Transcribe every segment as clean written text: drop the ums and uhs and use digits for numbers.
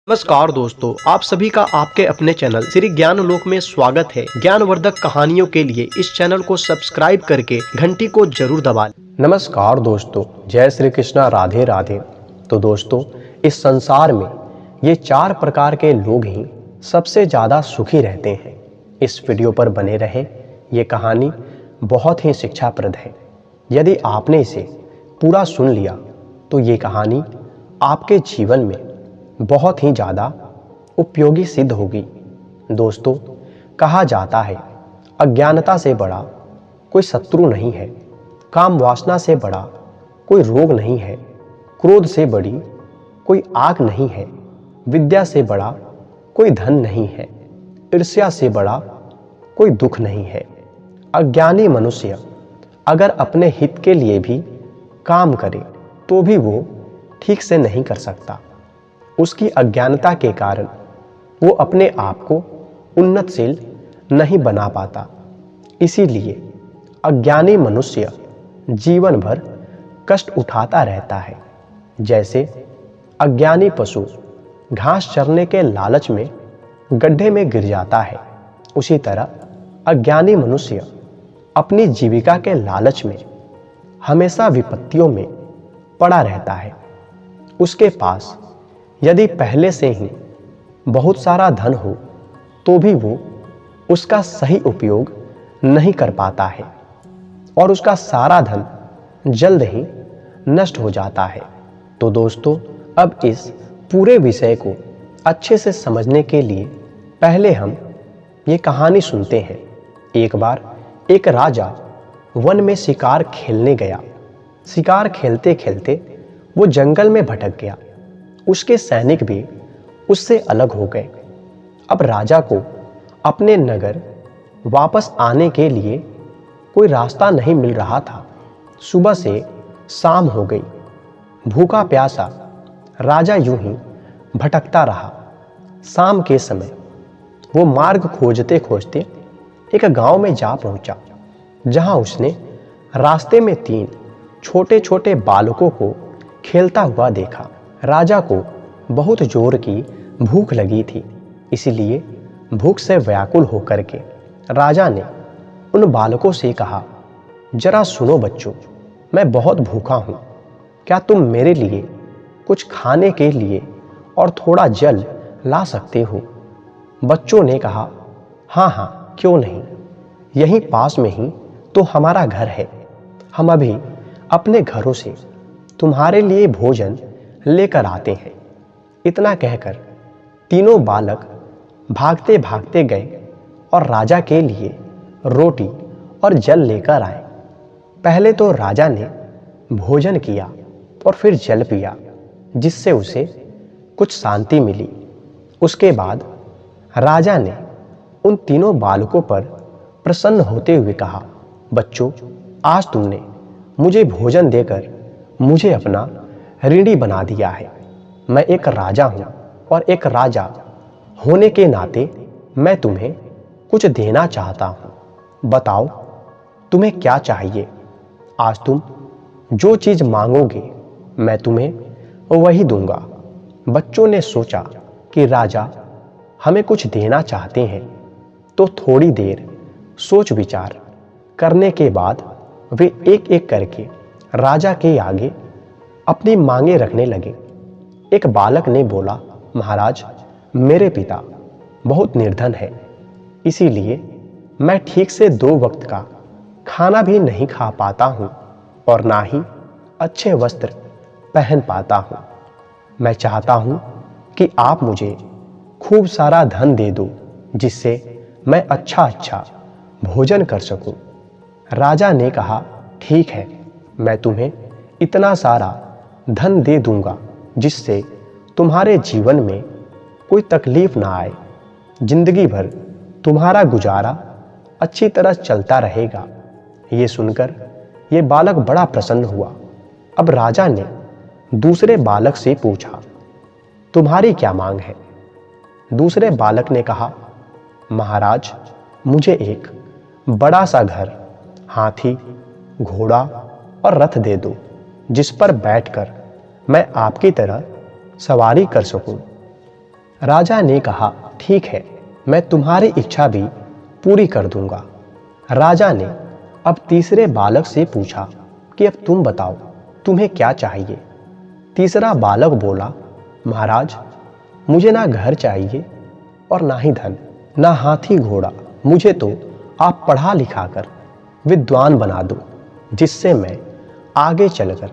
नमस्कार दोस्तों, आप सभी का आपके अपने चैनल श्री ज्ञान लोक में स्वागत है। ज्ञानवर्धक कहानियों के लिए इस चैनल को सब्सक्राइब करके घंटी को जरूर दबा लें। नमस्कार दोस्तों, जय श्री कृष्णा, राधे राधे। तो दोस्तों, इस संसार में ये 4 प्रकार के लोग ही सबसे ज़्यादा सुखी रहते हैं। इस वीडियो पर बने रहे। ये कहानी बहुत ही शिक्षाप्रद है। यदि आपने इसे पूरा सुन लिया तो ये कहानी आपके जीवन में बहुत ही ज़्यादा उपयोगी सिद्ध होगी। दोस्तों, कहा जाता है अज्ञानता से बड़ा कोई शत्रु नहीं है, काम वासना से बड़ा कोई रोग नहीं है, क्रोध से बड़ी कोई आग नहीं है, विद्या से बड़ा कोई धन नहीं है, ईर्ष्या से बड़ा कोई दुख नहीं है। अज्ञानी मनुष्य अगर अपने हित के लिए भी काम करे तो भी वो ठीक से नहीं कर सकता। उसकी अज्ञानता के कारण वो अपने आप को उन्नतशील नहीं बना पाता। इसीलिए अज्ञानी मनुष्य जीवन भर कष्ट उठाता रहता है। जैसे अज्ञानी पशु घास चरने के लालच में गड्ढे में गिर जाता है, उसी तरह अज्ञानी मनुष्य अपनी जीविका के लालच में हमेशा विपत्तियों में पड़ा रहता है। उसके पास यदि पहले से ही बहुत सारा धन हो तो भी वो उसका सही उपयोग नहीं कर पाता है और उसका सारा धन जल्द ही नष्ट हो जाता है। तो दोस्तों, अब इस पूरे विषय को अच्छे से समझने के लिए पहले हम ये कहानी सुनते हैं। एक बार एक राजा वन में शिकार खेलने गया। शिकार खेलते खेलते वो जंगल में भटक गया। उसके सैनिक भी उससे अलग हो गए। अब राजा को अपने नगर वापस आने के लिए कोई रास्ता नहीं मिल रहा था। सुबह से शाम हो गई। भूखा प्यासा राजा यूं ही भटकता रहा। शाम के समय वो मार्ग खोजते खोजते एक गांव में जा पहुंचा, जहां उसने रास्ते में 3 छोटे छोटे बालकों को खेलता हुआ देखा। राजा को बहुत जोर की भूख लगी थी, इसलिए भूख से व्याकुल होकर के राजा ने उन बालकों से कहा, जरा सुनो बच्चों, मैं बहुत भूखा हूँ। क्या तुम मेरे लिए कुछ खाने के लिए और थोड़ा जल ला सकते हो? बच्चों ने कहा, हाँ हाँ, क्यों नहीं, यहीं पास में ही तो हमारा घर है। हम अभी अपने घरों से तुम्हारे लिए भोजन लेकर आते हैं। इतना कहकर तीनों बालक भागते भागते गए और राजा के लिए रोटी और जल लेकर आए। पहले तो राजा ने भोजन किया और फिर जल पिया, जिससे उसे कुछ शांति मिली। उसके बाद राजा ने उन तीनों बालकों पर प्रसन्न होते हुए कहा, बच्चों, आज तुमने मुझे भोजन देकर मुझे अपना ऋणी बना दिया है। मैं एक राजा हूँ और एक राजा होने के नाते मैं तुम्हें कुछ देना चाहता हूँ। बताओ तुम्हें क्या चाहिए? आज तुम जो चीज़ मांगोगे मैं तुम्हें वही दूंगा। बच्चों ने सोचा कि राजा हमें कुछ देना चाहते हैं, तो थोड़ी देर सोच विचार करने के बाद वे एक एक करके राजा के आगे अपनी मांगे रखने लगे। एक बालक ने बोला, महाराज, मेरे पिता बहुत निर्धन है, इसीलिए मैं ठीक से 2 वक्त का खाना भी नहीं खा पाता हूँ और ना ही अच्छे वस्त्र पहन पाता हूँ। मैं चाहता हूँ कि आप मुझे खूब सारा धन दे दो, जिससे मैं अच्छा भोजन कर सकूं। राजा ने कहा, ठीक है, मैं तुम्हें इतना सारा धन दे दूंगा जिससे तुम्हारे जीवन में कोई तकलीफ ना आए। जिंदगी भर तुम्हारा गुजारा अच्छी तरह चलता रहेगा। ये सुनकर ये बालक बड़ा प्रसन्न हुआ। अब राजा ने दूसरे बालक से पूछा, तुम्हारी क्या मांग है? दूसरे बालक ने कहा, महाराज, मुझे एक बड़ा सा घर, हाथी, घोड़ा और रथ दे दो, जिस पर बैठकर मैं आपकी तरह सवारी कर सकूं। राजा ने कहा, ठीक है, मैं तुम्हारी इच्छा भी पूरी कर दूंगा। राजा ने अब तीसरे बालक से पूछा कि अब तुम बताओ, तुम्हें क्या चाहिए। तीसरा बालक बोला, महाराज, मुझे ना घर चाहिए और ना ही धन, ना हाथी घोड़ा। मुझे तो आप पढ़ा लिखा कर विद्वान बना दो, जिससे मैं आगे चलकर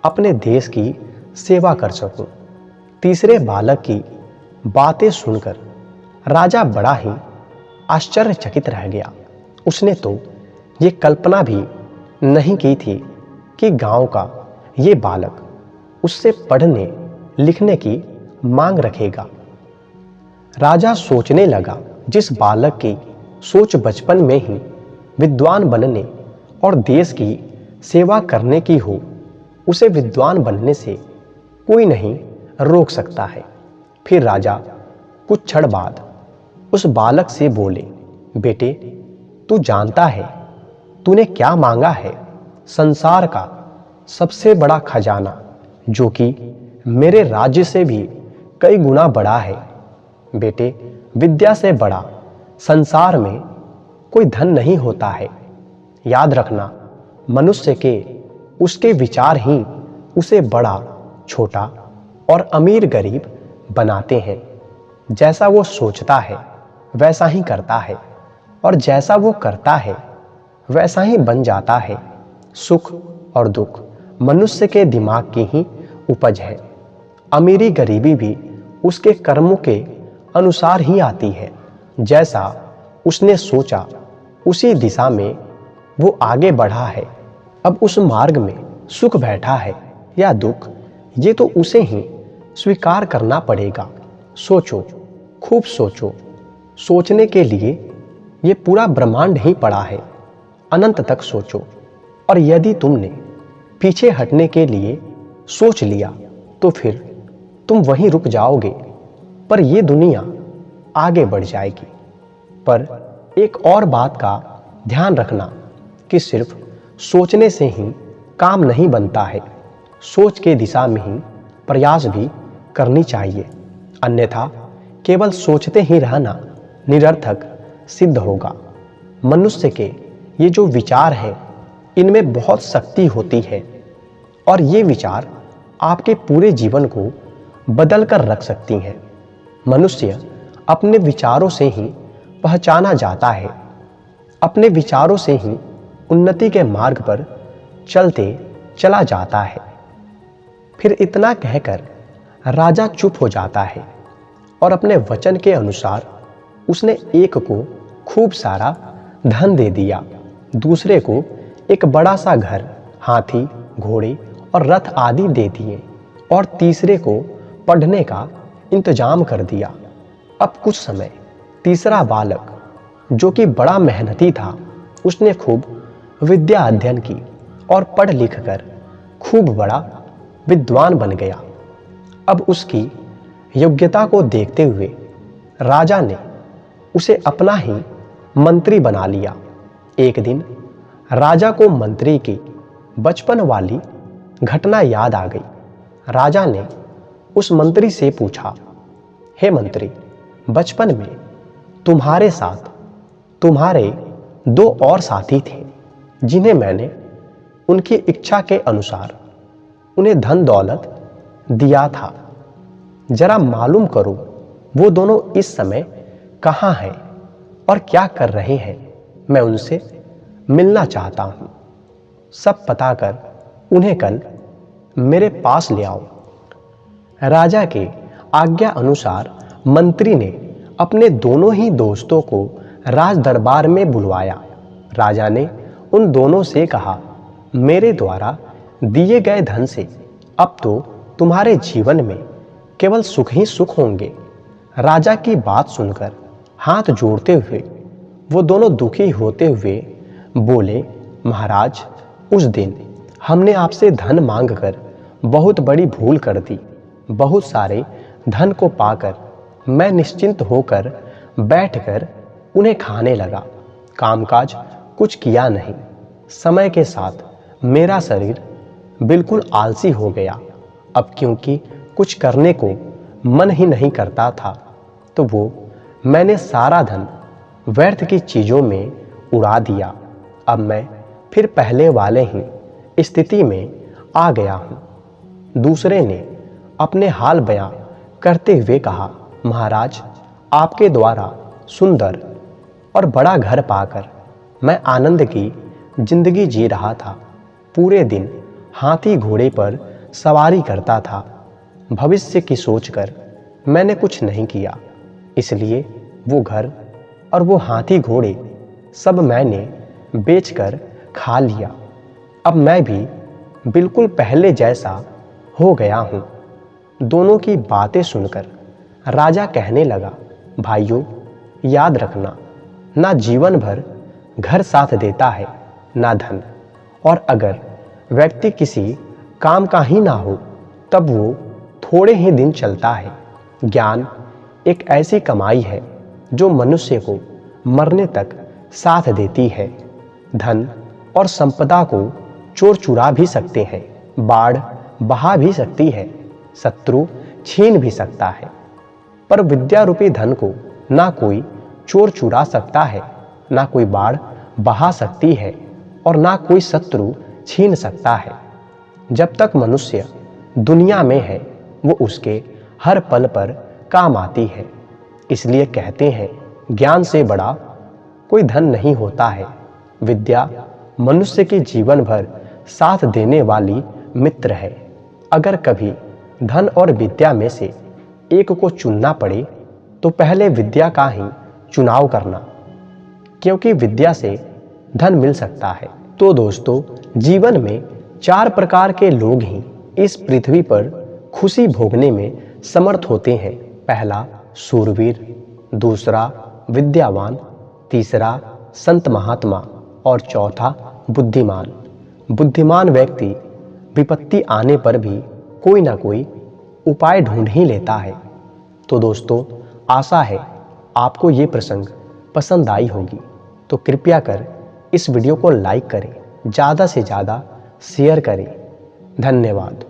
अपने देश की सेवा कर सकूं। तीसरे बालक की बातें सुनकर राजा बड़ा ही आश्चर्यचकित रह गया। उसने तो ये कल्पना भी नहीं की थी कि गांव का ये बालक उससे पढ़ने लिखने की मांग रखेगा। राजा सोचने लगा, जिस बालक की सोच बचपन में ही विद्वान बनने और देश की सेवा करने की हो, उसे विद्वान बनने से कोई नहीं रोक सकता है। फिर राजा कुछ क्षण बाद उस बालक से बोले, बेटे, तू जानता है तूने क्या मांगा है? संसार का सबसे बड़ा खजाना, जो कि मेरे राज्य से भी कई गुना बड़ा है। बेटे, विद्या से बड़ा संसार में कोई धन नहीं होता है। याद रखना, मनुष्य के उसके विचार ही उसे बड़ा, छोटा और अमीर गरीब बनाते हैं। जैसा वो सोचता है वैसा ही करता है, और जैसा वो करता है वैसा ही बन जाता है। सुख और दुख मनुष्य के दिमाग की ही उपज है। अमीरी गरीबी भी उसके कर्मों के अनुसार ही आती है। जैसा उसने सोचा उसी दिशा में वो आगे बढ़ा है। अब उस मार्ग में सुख बैठा है या दुख, ये तो उसे ही स्वीकार करना पड़ेगा। सोचो, खूब सोचो। सोचने के लिए ये पूरा ब्रह्मांड ही पड़ा है। अनंत तक सोचो, और यदि तुमने पीछे हटने के लिए सोच लिया तो फिर तुम वहीं रुक जाओगे, पर ये दुनिया आगे बढ़ जाएगी। पर एक और बात का ध्यान रखना कि सिर्फ सोचने से ही काम नहीं बनता है। सोच के दिशा में ही प्रयास भी करनी चाहिए, अन्यथा केवल सोचते ही रहना निरर्थक सिद्ध होगा। मनुष्य के ये जो विचार हैं, इनमें बहुत शक्ति होती है, और ये विचार आपके पूरे जीवन को बदल कर रख सकती हैं। मनुष्य अपने विचारों से ही पहचाना जाता है। अपने विचारों से ही उन्नति के मार्ग पर चलते चला जाता है। फिर इतना कहकर राजा चुप हो जाता है, और अपने वचन के अनुसार उसने एक को खूब सारा धन दे दिया, दूसरे को एक बड़ा सा घर, हाथी, घोड़े और रथ आदि दे दिए, और तीसरे को पढ़ने का इंतजाम कर दिया। अब कुछ समय तीसरा बालक, जो कि बड़ा मेहनती था, उसने खूब विद्या अध्ययन की और पढ़ लिख कर खूब बड़ा विद्वान बन गया। अब उसकी योग्यता को देखते हुए राजा ने उसे अपना ही मंत्री बना लिया। एक दिन राजा को मंत्री की बचपन वाली घटना याद आ गई। राजा ने उस मंत्री से पूछा, हे मंत्री, बचपन में तुम्हारे साथ तुम्हारे 2 और साथी थे, जिन्हें मैंने उनकी इच्छा के अनुसार उन्हें धन दौलत दिया था। जरा मालूम करो वो दोनों इस समय कहाँ हैं और क्या कर रहे हैं। मैं उनसे मिलना चाहता हूँ। सब पता कर उन्हें कल मेरे पास ले आओ। राजा के आज्ञा अनुसार मंत्री ने अपने दोनों ही दोस्तों को राज दरबार में बुलवाया। राजा ने उन दोनों से कहा, मेरे द्वारा दिए गए धन से अब तो तुम्हारे जीवन में केवल सुख ही सुख होंगे। राजा की बात सुनकर हाथ जोड़ते हुए वो दोनों दुखी होते हुए बोले, महाराज, उस दिन हमने आपसे धन मांगकर बहुत बड़ी भूल कर दी। बहुत सारे धन को पाकर मैं निश्चिंत होकर बैठकर उन्हें खाने लगा। कामकाज कुछ किया नहीं। समय के साथ मेरा शरीर बिल्कुल आलसी हो गया। अब क्योंकि कुछ करने को मन ही नहीं करता था, तो वो मैंने सारा धन व्यर्थ की चीज़ों में उड़ा दिया। अब मैं फिर पहले वाले ही स्थिति में आ गया हूँ। दूसरे ने अपने हाल बयां करते हुए कहा, महाराज, आपके द्वारा सुंदर और बड़ा घर पाकर मैं आनंद की जिंदगी जी रहा था। पूरे दिन हाथी घोड़े पर सवारी करता था। भविष्य की सोचकर मैंने कुछ नहीं किया, इसलिए वो घर और वो हाथी घोड़े सब मैंने बेचकर खा लिया। अब मैं भी बिल्कुल पहले जैसा हो गया हूँ। दोनों की बातें सुनकर राजा कहने लगा, भाइयों, याद रखना, ना जीवन भर घर साथ देता है, ना धन। और अगर व्यक्ति किसी काम का ही ना हो तब वो थोड़े ही दिन चलता है। ज्ञान एक ऐसी कमाई है जो मनुष्य को मरने तक साथ देती है। धन और संपदा को चोर चुरा भी सकते हैं, बाढ़ बहा भी सकती है, शत्रु छीन भी सकता है, पर विद्या रूपी धन को ना कोई चोर चुरा सकता है, ना कोई बाढ़ बहा सकती है और ना कोई शत्रु छीन सकता है। जब तक मनुष्य दुनिया में है वो उसके हर पल पर काम आती है। इसलिए कहते हैं, ज्ञान से बड़ा कोई धन नहीं होता है। विद्या मनुष्य के जीवन भर साथ देने वाली मित्र है। अगर कभी धन और विद्या में से एक को चुनना पड़े तो पहले विद्या का ही चुनाव करना, क्योंकि विद्या से धन मिल सकता है। तो दोस्तों, जीवन में 4 प्रकार के लोग ही इस पृथ्वी पर खुशी भोगने में समर्थ होते हैं। पहला शूरवीर, दूसरा विद्यावान, तीसरा संत महात्मा और चौथा बुद्धिमान। बुद्धिमान व्यक्ति विपत्ति आने पर भी कोई ना कोई उपाय ढूंढ ही लेता है। तो दोस्तों, आशा है आपको ये प्रसंग पसंद आई होगी। तो कृपया कर इस वीडियो को लाइक करें, ज़्यादा से ज़्यादा शेयर करें। धन्यवाद।